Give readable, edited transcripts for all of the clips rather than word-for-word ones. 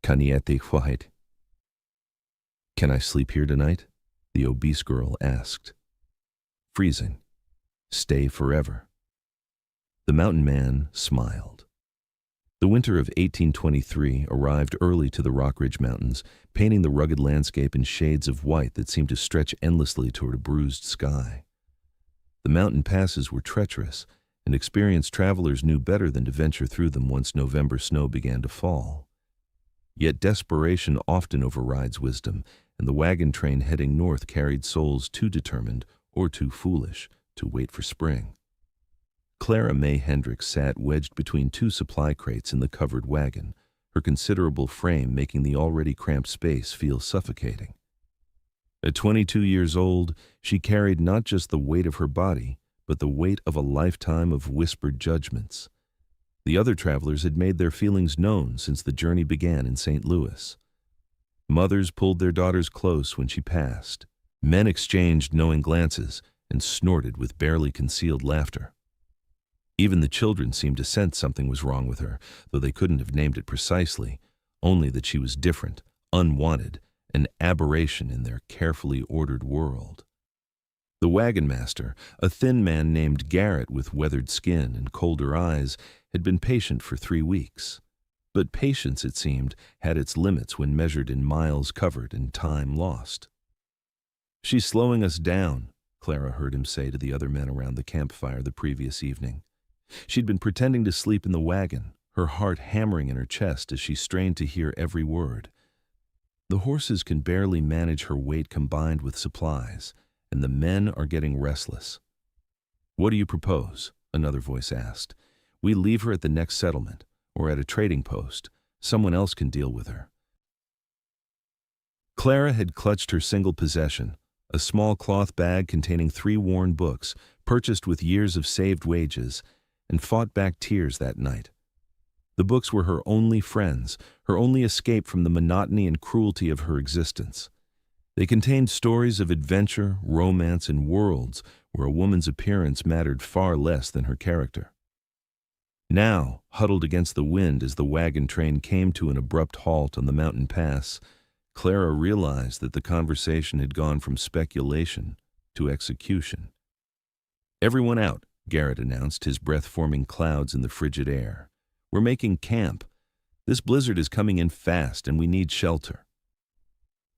Kan jeg white? Can I sleep here tonight? The obese girl asked. Freezing. Stay forever. The mountain man smiled. The winter of 1823 arrived early to the Rockridge Mountains, painting the rugged landscape in shades of white that seemed to stretch endlessly toward a bruised sky. The mountain passes were treacherous, and experienced travelers knew better than to venture through them once November snow began to fall. Yet desperation often overrides wisdom, and the wagon train heading north carried souls too determined or too foolish to wait for spring. Clara May Hendricks sat wedged between two supply crates in the covered wagon, her considerable frame making the already cramped space feel suffocating. At 22 years old, she carried not just the weight of her body, but the weight of a lifetime of whispered judgments. The other travelers had made their feelings known since the journey began in St. Louis. Mothers pulled their daughters close when she passed. Men exchanged knowing glances and snorted with barely concealed laughter. Even the children seemed to sense something was wrong with her, though they couldn't have named it precisely, only that she was different, unwanted, an aberration in their carefully ordered world. The wagon master, a thin man named Garrett with weathered skin and colder eyes, had been patient for 3 weeks. But patience, it seemed, had its limits when measured in miles covered and time lost. "She's slowing us down," Clara heard him say to the other men around the campfire the previous evening. She'd been pretending to sleep in the wagon, her heart hammering in her chest as she strained to hear every word. The horses can barely manage her weight combined with supplies, and the men are getting restless. "What do you propose?" another voice asked. "We leave her at the next settlement, or at a trading post. Someone else can deal with her." Clara had clutched her single possession, a small cloth bag containing 3 worn books, purchased with years of saved wages, and fought back tears that night. The books were her only friends, her only escape from the monotony and cruelty of her existence. They contained stories of adventure, romance, and worlds where a woman's appearance mattered far less than her character. Now, huddled against the wind as the wagon train came to an abrupt halt on the mountain pass, Clara realized that the conversation had gone from speculation to execution. "Everyone out," Garrett announced, his breath forming clouds in the frigid air. "We're making camp. This blizzard is coming in fast and we need shelter."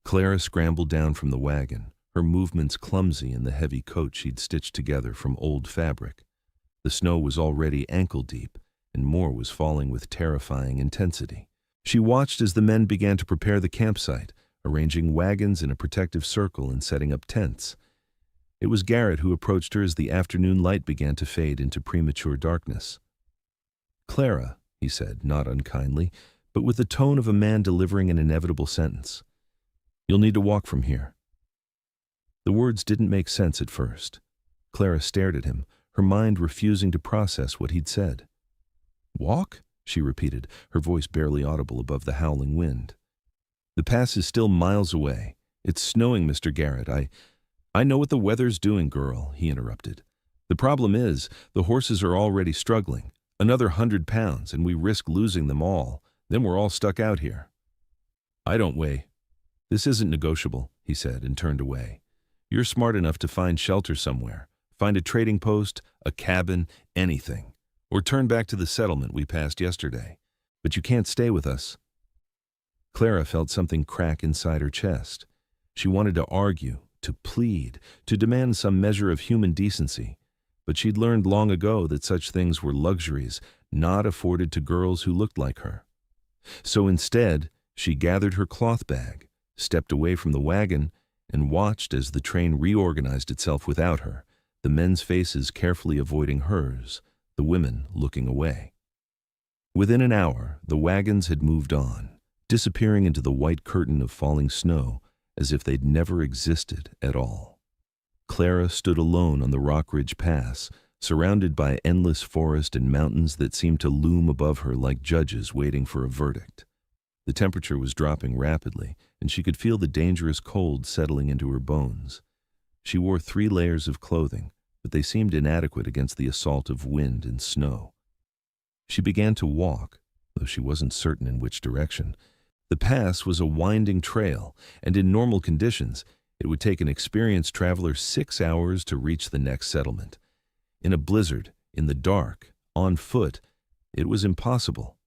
Clara scrambled down from the wagon, her movements clumsy in the heavy coat she'd stitched together from old fabric. The snow was already ankle-deep, and more was falling with terrifying intensity. She watched as the men began to prepare the campsite, arranging wagons in a protective circle and setting up tents. It was Garrett who approached her as the afternoon light began to fade into premature darkness. "Clara," he said, not unkindly, but with the tone of a man delivering an inevitable sentence, "you'll need to walk from here." The words didn't make sense at first. Clara stared at him, her mind refusing to process what he'd said. "Walk?" she repeated, her voice barely audible above the howling wind. "The pass is still miles away. It's snowing, Mr. Garrett. I know what the weather's doing, girl," he interrupted. "The problem is, the horses are already struggling. Another 100 pounds, and we risk losing them all. Then we're all stuck out here." "I don't weigh. This isn't negotiable," he said, and turned away. "You're smart enough to find shelter somewhere. Find a trading post, a cabin, anything. Or turn back to the settlement we passed yesterday. But you can't stay with us." Clara felt something crack inside her chest. She wanted to argue, to plead, to demand some measure of human decency. But she'd learned long ago that such things were luxuries not afforded to girls who looked like her. So instead, she gathered her cloth bag, stepped away from the wagon, and watched as the train reorganized itself without her, the men's faces carefully avoiding hers, the women looking away. Within an hour, the wagons had moved on, disappearing into the white curtain of falling snow as if they'd never existed at all. Clara stood alone on the Rockridge Pass, surrounded by endless forest and mountains that seemed to loom above her like judges waiting for a verdict. The temperature was dropping rapidly, and she could feel the dangerous cold settling into her bones. She wore 3 layers of clothing, but they seemed inadequate against the assault of wind and snow. She began to walk, though she wasn't certain in which direction. The pass was a winding trail, and in normal conditions, it would take an experienced traveler 6 hours to reach the next settlement. In a blizzard, in the dark, on foot, it was impossible.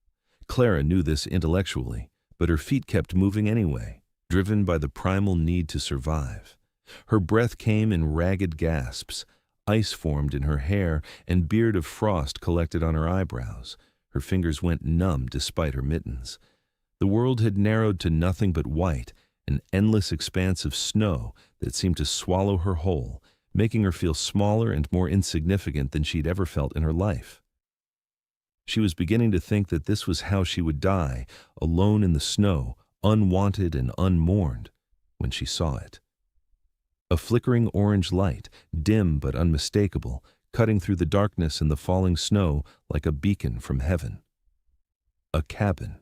Clara knew this intellectually, but her feet kept moving anyway, driven by the primal need to survive. Her breath came in ragged gasps. Ice formed in her hair, and beard of frost collected on her eyebrows. Her fingers went numb despite her mittens. The world had narrowed to nothing but white, an endless expanse of snow that seemed to swallow her whole, making her feel smaller and more insignificant than she'd ever felt in her life. She was beginning to think that this was how she would die, alone in the snow, unwanted and unmourned, when she saw it. A flickering orange light, dim but unmistakable, cutting through the darkness and the falling snow like a beacon from heaven. A cabin.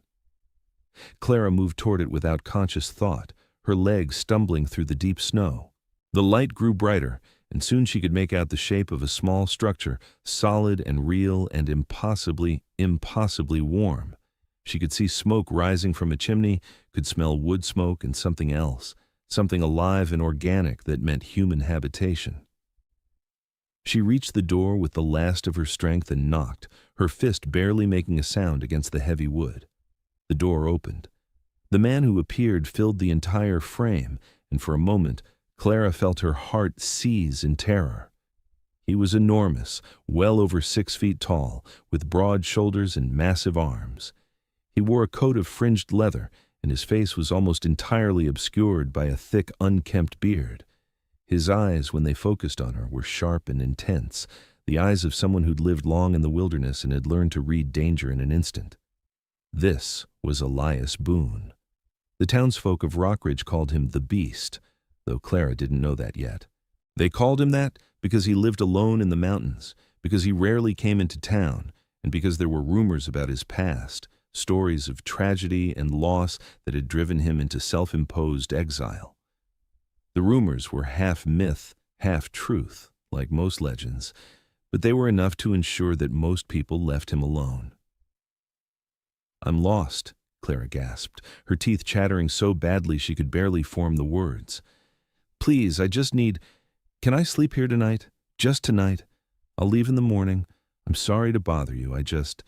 Clara moved toward it without conscious thought, her legs stumbling through the deep snow. The light grew brighter, and soon she could make out the shape of a small structure, solid and real and impossibly warm. She could see smoke rising from a chimney, could smell wood smoke and something else, something alive and organic that meant human habitation. She reached the door with the last of her strength and knocked, her fist barely making a sound against the heavy wood. The door opened. The man who appeared filled the entire frame, and for a moment Clara felt her heart seize in terror. He was enormous, well over 6 feet tall, with broad shoulders and massive arms. He wore a coat of fringed leather, and his face was almost entirely obscured by a thick, unkempt beard. His eyes, when they focused on her, were sharp and intense, the eyes of someone who'd lived long in the wilderness and had learned to read danger in an instant. This was Elias Boone. The townsfolk of Rockridge called him the Beast, though Clara didn't know that yet. They called him that because he lived alone in the mountains, because he rarely came into town, and because there were rumors about his past, stories of tragedy and loss that had driven him into self-imposed exile. The rumors were half myth, half truth, like most legends, but they were enough to ensure that most people left him alone. "I'm lost," Clara gasped, her teeth chattering so badly she could barely form the words. "Please, I just need... Can I sleep here tonight? Just tonight? I'll leave in the morning. I'm sorry to bother you, I just..."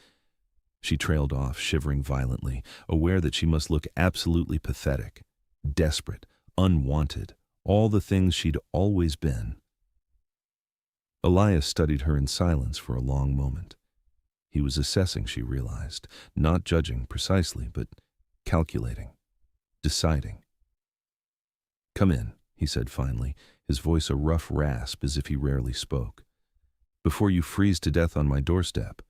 She trailed off, shivering violently, aware that she must look absolutely pathetic, desperate, unwanted, all the things she'd always been. Elias studied her in silence for a long moment. He was assessing, she realized, not judging precisely, but calculating, deciding. "Come in," he said finally, his voice a rough rasp as if he rarely spoke, "before you freeze to death on my doorstep."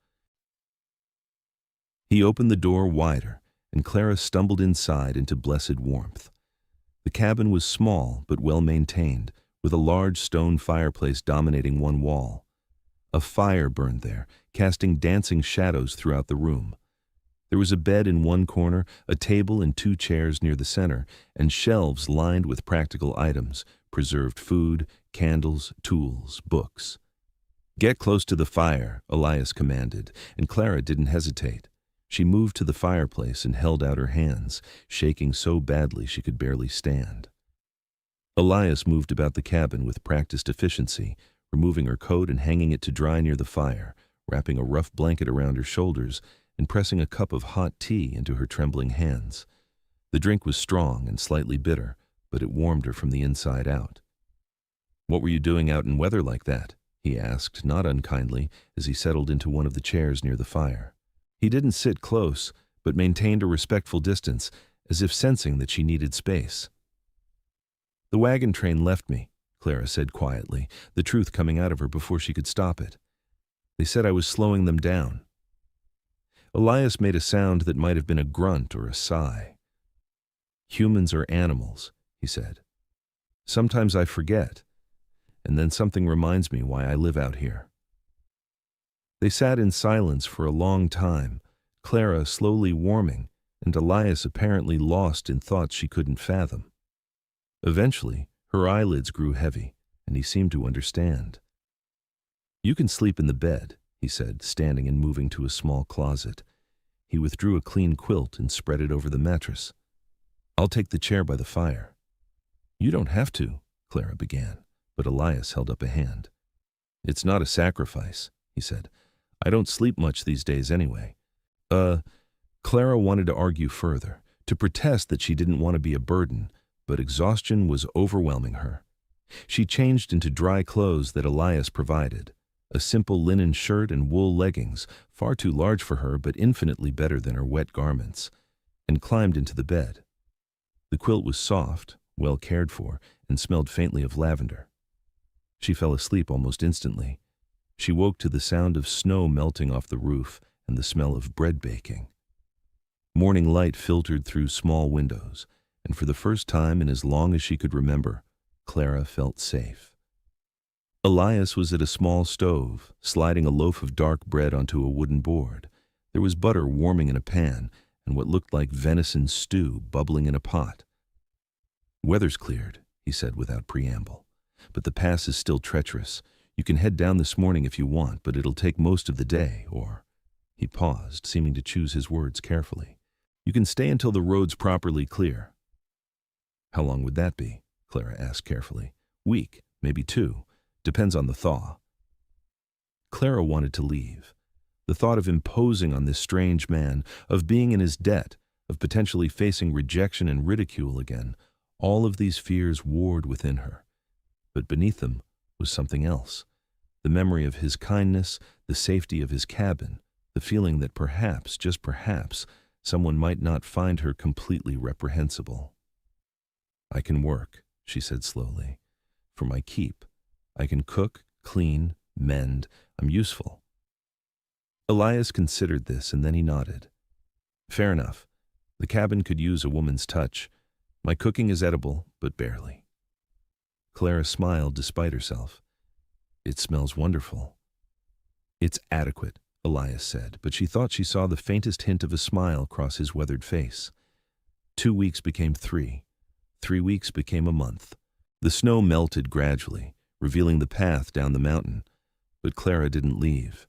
He opened the door wider, and Clara stumbled inside into blessed warmth. The cabin was small but well-maintained, with a large stone fireplace dominating one wall. A fire burned there, casting dancing shadows throughout the room. There was a bed in one corner, a table and 2 chairs near the center, and shelves lined with practical items, preserved food, candles, tools, books. "Get close to the fire," Elias commanded, and Clara didn't hesitate. She moved to the fireplace and held out her hands, shaking so badly she could barely stand. Elias moved about the cabin with practiced efficiency, removing her coat and hanging it to dry near the fire, wrapping a rough blanket around her shoulders, and pressing a cup of hot tea into her trembling hands. The drink was strong and slightly bitter, but it warmed her from the inside out. "What were you doing out in weather like that?" he asked, not unkindly, as he settled into one of the chairs near the fire. He didn't sit close, but maintained a respectful distance, as if sensing that she needed space. "The wagon train left me," Clara said quietly, the truth coming out of her before she could stop it. "They said I was slowing them down." Elias made a sound that might have been a grunt or a sigh. "Humans are animals," he said. "Sometimes I forget, and then something reminds me why I live out here." They sat in silence for a long time, Clara slowly warming, and Elias apparently lost in thoughts she couldn't fathom. Eventually, her eyelids grew heavy, and he seemed to understand. "You can sleep in the bed," he said, standing and moving to a small closet. He withdrew a clean quilt and spread it over the mattress. I'll take the chair by the fire. You don't have to, Clara began, but Elias held up a hand. It's not a sacrifice, he said. I don't sleep much these days anyway. Clara wanted to argue further, to protest that she didn't want to be a burden, but exhaustion was overwhelming her. She changed into dry clothes that Elias provided, a simple linen shirt and wool leggings, far too large for her but infinitely better than her wet garments, and climbed into the bed. The quilt was soft, well cared for, and smelled faintly of lavender. She fell asleep almost instantly. She woke to the sound of snow melting off the roof and the smell of bread baking. Morning light filtered through small windows, and for the first time in as long as she could remember, Clara felt safe. Elias was at a small stove, sliding a loaf of dark bread onto a wooden board. There was butter warming in a pan, and what looked like venison stew bubbling in a pot. Weather's cleared, he said without preamble, but the pass is still treacherous. You can head down this morning if you want, but it'll take most of the day, or... He paused, seeming to choose his words carefully. You can stay until the road's properly clear. How long would that be? Clara asked carefully. Week, maybe 2. Depends on the thaw. Clara wanted to leave. The thought of imposing on this strange man, of being in his debt, of potentially facing rejection and ridicule again, all of these fears warred within her. But beneath them was something else. The memory of his kindness, the safety of his cabin, the feeling that perhaps, just perhaps, someone might not find her completely reprehensible. I can work, she said slowly, for my keep. I can cook, clean, mend. I'm useful. Elias considered this, and then he nodded. Fair enough. The cabin could use a woman's touch. My cooking is edible, but barely. Clara smiled despite herself. It smells wonderful. It's adequate, Elias said, but she thought she saw the faintest hint of a smile cross his weathered face. 2 weeks became 3. 3 weeks became a month. The snow melted gradually, revealing the path down the mountain, but Clara didn't leave.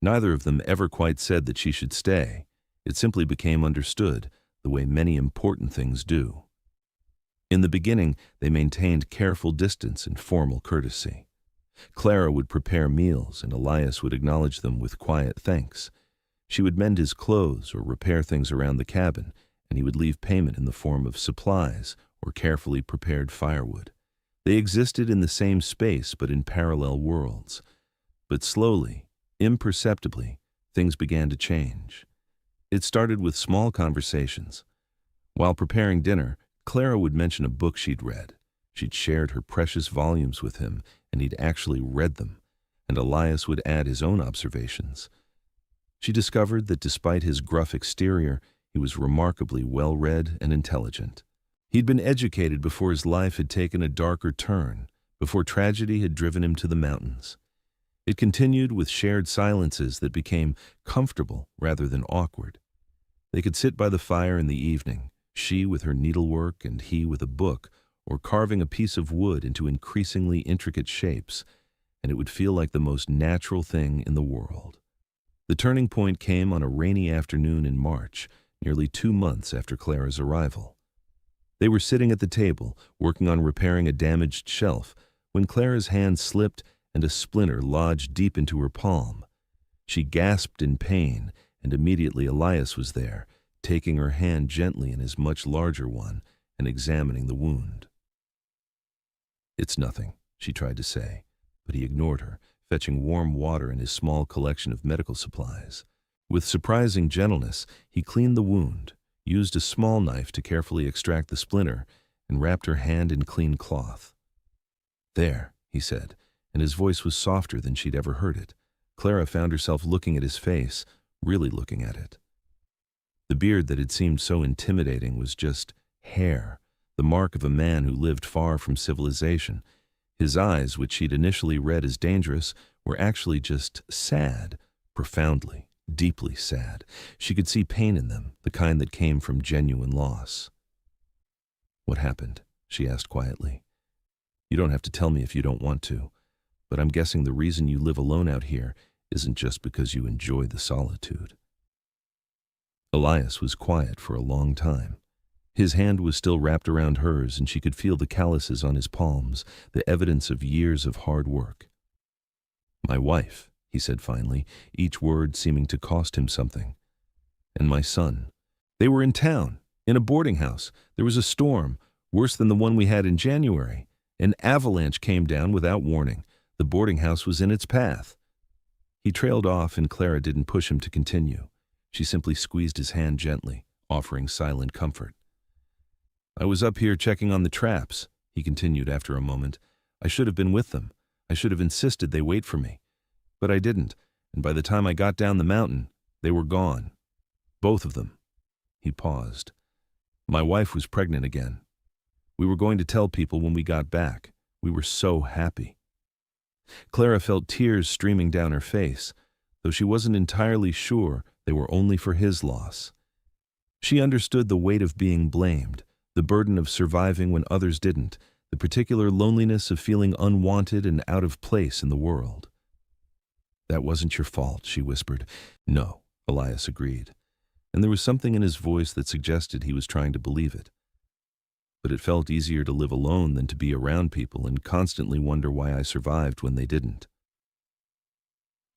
Neither of them ever quite said that she should stay. It simply became understood, the way many important things do. In the beginning, they maintained careful distance and formal courtesy. Clara would prepare meals, and Elias would acknowledge them with quiet thanks. She would mend his clothes or repair things around the cabin, and he would leave payment in the form of supplies or carefully prepared firewood. They existed in the same space but in parallel worlds. But slowly, imperceptibly, things began to change. It started with small conversations. While preparing dinner, Clara would mention a book she'd read. She'd shared her precious volumes with him, and he'd actually read them, and Elias would add his own observations. She discovered that despite his gruff exterior, he was remarkably well-read and intelligent. He'd been educated before his life had taken a darker turn, before tragedy had driven him to the mountains. It continued with shared silences that became comfortable rather than awkward. They could sit by the fire in the evening, she with her needlework and he with a book, or carving a piece of wood into increasingly intricate shapes, and it would feel like the most natural thing in the world. The turning point came on a rainy afternoon in March, nearly 2 months after Clara's arrival. They were sitting at the table, working on repairing a damaged shelf, when Clara's hand slipped and a splinter lodged deep into her palm. She gasped in pain, and immediately Elias was there, taking her hand gently in his much larger one and examining the wound. It's nothing, she tried to say, but he ignored her, fetching warm water and his small collection of medical supplies. With surprising gentleness, he cleaned the wound, used a small knife to carefully extract the splinter, and wrapped her hand in clean cloth. There, he said, and his voice was softer than she'd ever heard it. Clara found herself looking at his face, really looking at it. The beard that had seemed so intimidating was just hair, the mark of a man who lived far from civilization. His eyes, which she'd initially read as dangerous, were actually just sad, profoundly, deeply sad. She could see pain in them, the kind that came from genuine loss. What happened? She asked quietly. You don't have to tell me if you don't want to, but I'm guessing the reason you live alone out here isn't just because you enjoy the solitude. Elias was quiet for a long time. His hand was still wrapped around hers, and she could feel the calluses on his palms, the evidence of years of hard work. "My wife," he said finally, each word seeming to cost him something. "And my son. They were in town, in a boarding house. There was a storm, worse than the one we had in January. An avalanche came down without warning. The boarding house was in its path." He trailed off, and Clara didn't push him to continue. She simply squeezed his hand gently, offering silent comfort. "I was up here checking on the traps," he continued after a moment. "I should have been with them. I should have insisted they wait for me. But I didn't, and by the time I got down the mountain, they were gone. Both of them." He paused. "My wife was pregnant again. We were going to tell people when we got back. We were so happy." Clara felt tears streaming down her face, though she wasn't entirely sure they were only for his loss. She understood the weight of being blamed, the burden of surviving when others didn't, the particular loneliness of feeling unwanted and out of place in the world. "That wasn't your fault," she whispered. "No," Elias agreed, and there was something in his voice that suggested he was trying to believe it. "But it felt easier to live alone than to be around people and constantly wonder why I survived when they didn't."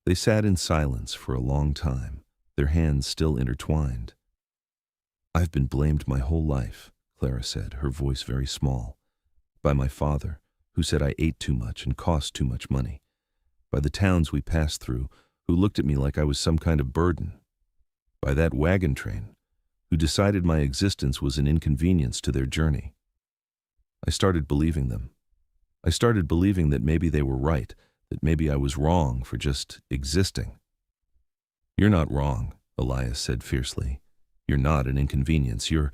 They sat in silence for a long time, their hands still intertwined. "I've been blamed my whole life," Clara said, her voice very small. "By my father, who said I ate too much and cost too much money. By the towns we passed through, who looked at me like I was some kind of burden. By that wagon train, who decided my existence was an inconvenience to their journey. I started believing them. I started believing that maybe they were right, that maybe I was wrong for just existing." "You're not wrong," Elias said fiercely. "You're not an inconvenience. You're—"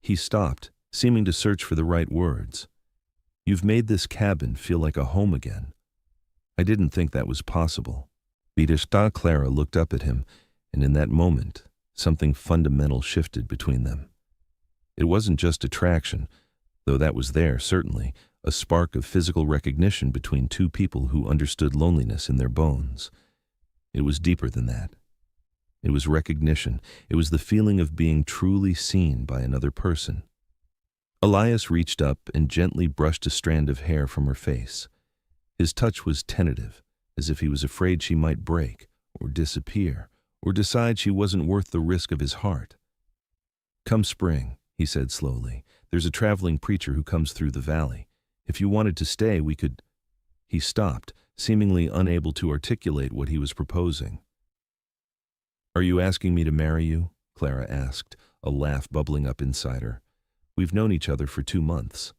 He stopped, seeming to search for the right words. "You've made this cabin feel like a home again. I didn't think that was possible." Vidista Clara looked up at him, and in that moment, something fundamental shifted between them. It wasn't just attraction, though that was there, certainly, a spark of physical recognition between two people who understood loneliness in their bones. It was deeper than that. It was recognition. It was the feeling of being truly seen by another person. Elias reached up and gently brushed a strand of hair from her face. His touch was tentative, as if he was afraid she might break, or disappear, or decide she wasn't worth the risk of his heart. "Come spring," he said slowly, "there's a traveling preacher who comes through the valley. If you wanted to stay, we could—" He stopped, seemingly unable to articulate what he was proposing. "Are you asking me to marry you?" Clara asked, a laugh bubbling up inside her. "We've known each other for 2 months."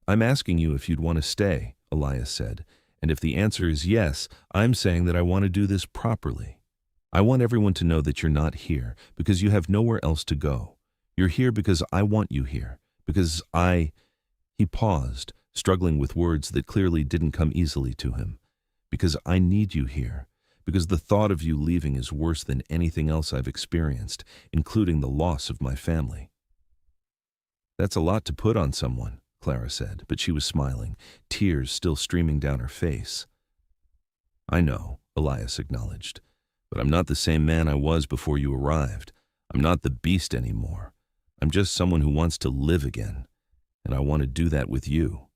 "I'm asking you if you'd want to stay," Elias said, "and if the answer is yes, I'm saying that I want to do this properly. I want everyone to know that you're not here because you have nowhere else to go. You're here because I want you here, because I—" He paused, struggling with words that clearly didn't come easily to him. "Because I need you here, because the thought of you leaving is worse than anything else I've experienced, including the loss of my family." "That's a lot to put on someone," Clara said, but she was smiling, tears still streaming down her face. "I know," Elias acknowledged, "but I'm not the same man I was before you arrived. I'm not the beast anymore. I'm just someone who wants to live again, and I want to do that with you."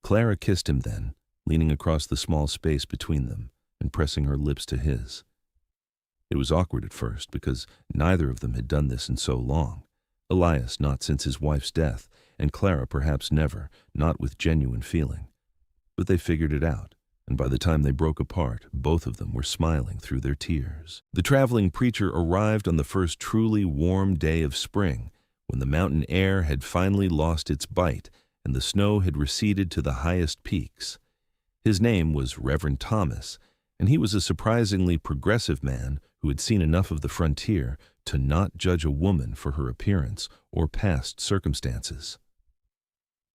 Clara kissed him then, leaning across the small space between them and pressing her lips to his. It was awkward at first because neither of them had done this in so long. Elias not since his wife's death, and Clara perhaps never, not with genuine feeling. But they figured it out, and by the time they broke apart, both of them were smiling through their tears. The traveling preacher arrived on the first truly warm day of spring, when the mountain air had finally lost its bite and the snow had receded to the highest peaks. His name was Reverend Thomas, and he was a surprisingly progressive man who had seen enough of the frontier to not judge a woman for her appearance or past circumstances.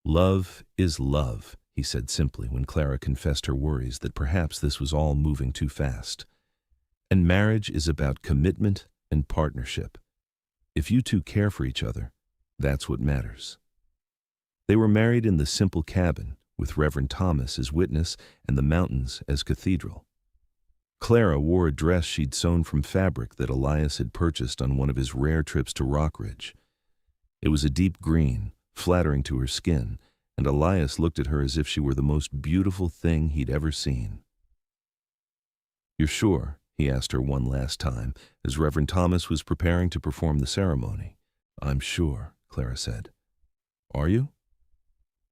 "Love is love," he said simply when Clara confessed her worries that perhaps this was all moving too fast. "And marriage is about commitment and partnership. If you two care for each other, that's what matters." They were married in the simple cabin, with Reverend Thomas as witness and the mountains as cathedral. Clara wore a dress she'd sewn from fabric that Elias had purchased on one of his rare trips to Rockridge. It was a deep green, flattering to her skin, and Elias looked at her as if she were the most beautiful thing he'd ever seen. "You're sure?" he asked her one last time, as Reverend Thomas was preparing to perform the ceremony. "I'm sure," Clara said. "Are you?"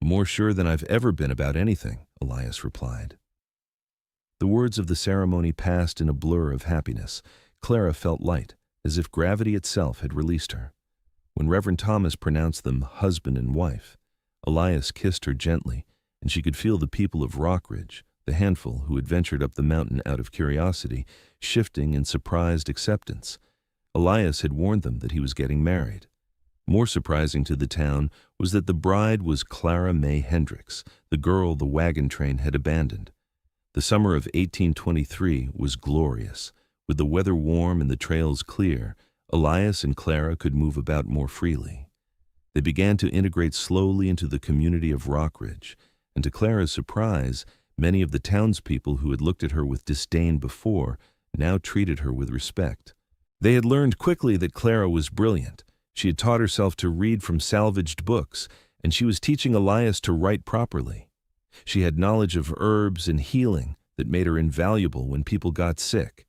"More sure than I've ever been about anything," Elias replied. The words of the ceremony passed in a blur of happiness. Clara felt light, as if gravity itself had released her. When Reverend Thomas pronounced them husband and wife, Elias kissed her gently, and she could feel the people of Rockridge, the handful who had ventured up the mountain out of curiosity, shifting in surprised acceptance. Elias had warned them that he was getting married. More surprising to the town was that the bride was Clara May Hendricks, the girl the wagon train had abandoned. The summer of 1823 was glorious. With the weather warm and the trails clear, Elias and Clara could move about more freely. They began to integrate slowly into the community of Rockridge, and to Clara's surprise, many of the townspeople who had looked at her with disdain before now treated her with respect. They had learned quickly that Clara was brilliant. She had taught herself to read from salvaged books, and she was teaching Elias to write properly. She had knowledge of herbs and healing that made her invaluable when people got sick.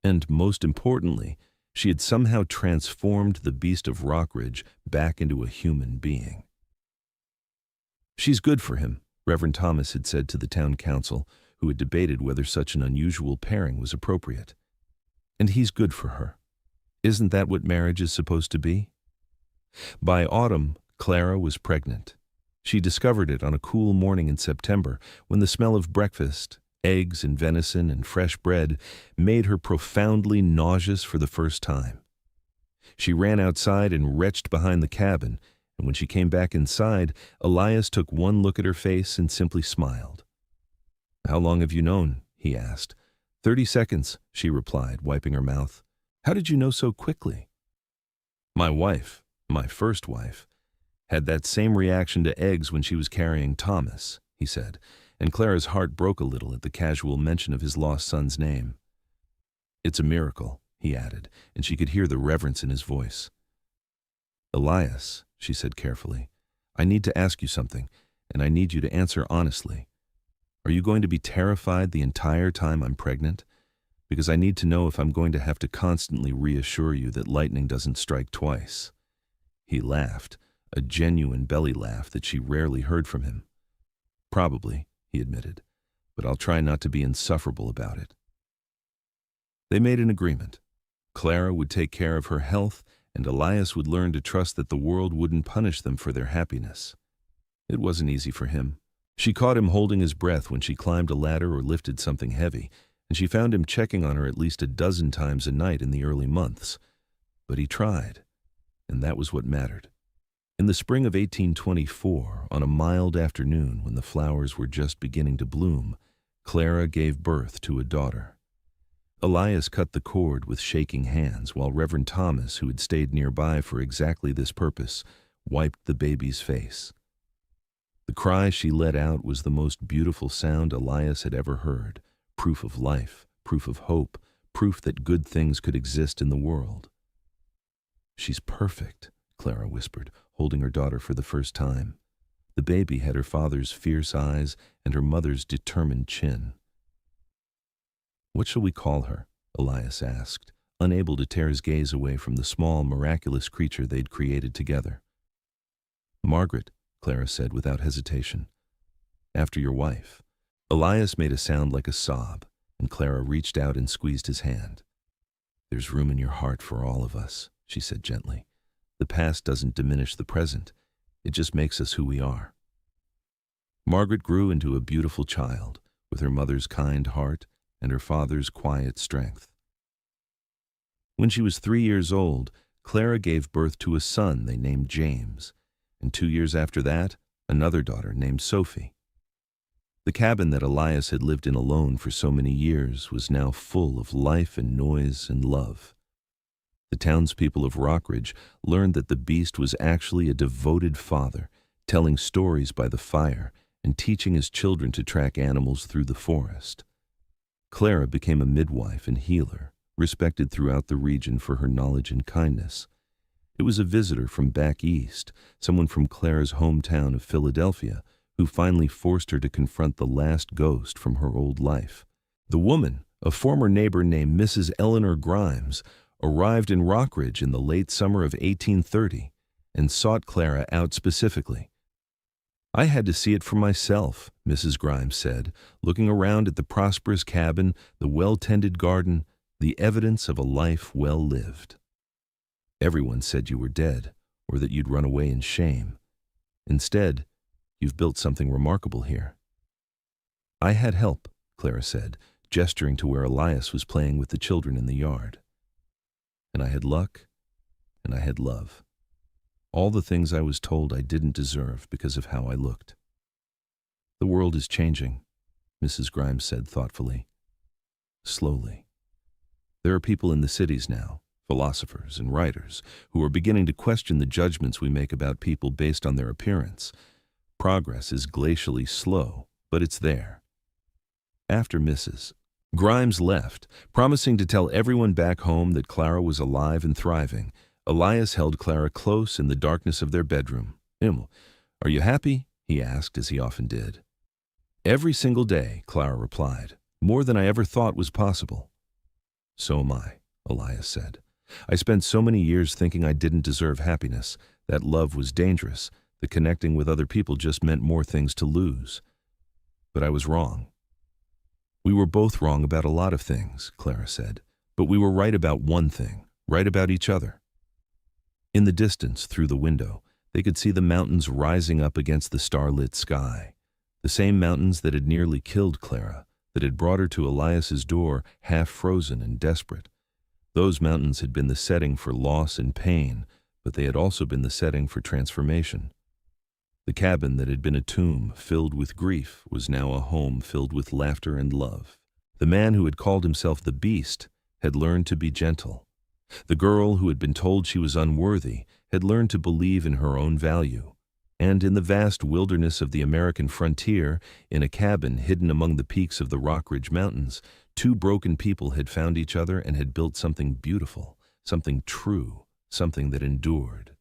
And most importantly, she had somehow transformed the beast of Rockridge back into a human being. "She's good for him," Reverend Thomas had said to the town council, who had debated whether such an unusual pairing was appropriate. "And he's good for her. Isn't that what marriage is supposed to be?" By autumn, Clara was pregnant. She discovered it on a cool morning in September, when the smell of breakfast, eggs and venison and fresh bread, made her profoundly nauseous for the first time. She ran outside and retched behind the cabin, and when she came back inside, Elias took one look at her face and simply smiled. "How long have you known?" he asked. 30 seconds, she replied, wiping her mouth. "How did you know so quickly?" "My wife, my first wife, had that same reaction to eggs when she was carrying Thomas," he said, and Clara's heart broke a little at the casual mention of his lost son's name. "It's a miracle," he added, and she could hear the reverence in his voice. "Elias," she said carefully, "I need to ask you something, and I need you to answer honestly. Are you going to be terrified the entire time I'm pregnant? Because I need to know if I'm going to have to constantly reassure you that lightning doesn't strike twice." He laughed, a genuine belly laugh that she rarely heard from him. "Probably," he admitted, "but I'll try not to be insufferable about it." They made an agreement. Clara would take care of her health, and Elias would learn to trust that the world wouldn't punish them for their happiness. It wasn't easy for him. She caught him holding his breath when she climbed a ladder or lifted something heavy, and she found him checking on her at least a dozen times a night in the early months. But he tried, and that was what mattered. In the spring of 1824, on a mild afternoon when the flowers were just beginning to bloom, Clara gave birth to a daughter. Elias cut the cord with shaking hands, while Reverend Thomas, who had stayed nearby for exactly this purpose, wiped the baby's face. The cry she let out was the most beautiful sound Elias had ever heard, proof of life, proof of hope, proof that good things could exist in the world. "She's perfect," Clara whispered, holding her daughter for the first time. The baby had her father's fierce eyes and her mother's determined chin. "What shall we call her?" Elias asked, unable to tear his gaze away from the small, miraculous creature they'd created together. "Margaret," Clara said without hesitation. "After your wife." Elias made a sound like a sob, and Clara reached out and squeezed his hand. "There's room in your heart for all of us," she said gently. "The past doesn't diminish the present. It just makes us who we are." Margaret grew into a beautiful child, with her mother's kind heart and her father's quiet strength. When she was 3 years old, Clara gave birth to a son they named James, and 2 years after that, another daughter named Sophie. The cabin that Elias had lived in alone for so many years was now full of life and noise and love. The townspeople of Rockridge learned that the beast was actually a devoted father, telling stories by the fire and teaching his children to track animals through the forest. Clara became a midwife and healer, respected throughout the region for her knowledge and kindness. It was a visitor from back east, someone from Clara's hometown of Philadelphia, who finally forced her to confront the last ghost from her old life. The woman, a former neighbor named Mrs. Eleanor Grimes, arrived in Rockridge in the late summer of 1830 and sought Clara out specifically. "I had to see it for myself," Mrs. Grimes said, looking around at the prosperous cabin, the well-tended garden, the evidence of a life well lived. "Everyone said you were dead, or that you'd run away in shame. Instead, you've built something remarkable here." "I had help," Clara said, gesturing to where Elias was playing with the children in the yard. "And I had luck, and I had love. All the things I was told I didn't deserve because of how I looked." "The world is changing," Mrs. Grimes said thoughtfully. "Slowly. There are people in the cities now, philosophers and writers, who are beginning to question the judgments we make about people based on their appearance. Progress is glacially slow, but it's there." After Mrs. Grimes left, promising to tell everyone back home that Clara was alive and thriving, Elias held Clara close in the darkness of their bedroom. "Are you happy?" he asked, as he often did. "Every single day," Clara replied, "more than I ever thought was possible." "So am I," Elias said. "I spent so many years thinking I didn't deserve happiness, that love was dangerous, that connecting with other people just meant more things to lose. But I was wrong." "We were both wrong about a lot of things," Clara said, "but we were right about one thing, right about each other." In the distance, through the window, they could see the mountains rising up against the starlit sky, the same mountains that had nearly killed Clara, that had brought her to Elias's door half frozen and desperate. Those mountains had been the setting for loss and pain, but they had also been the setting for transformation. The cabin that had been a tomb filled with grief was now a home filled with laughter and love. The man who had called himself the Beast had learned to be gentle. The girl who had been told she was unworthy had learned to believe in her own value. And in the vast wilderness of the American frontier, in a cabin hidden among the peaks of the Rockridge Mountains, two broken people had found each other and had built something beautiful, something true, something that endured.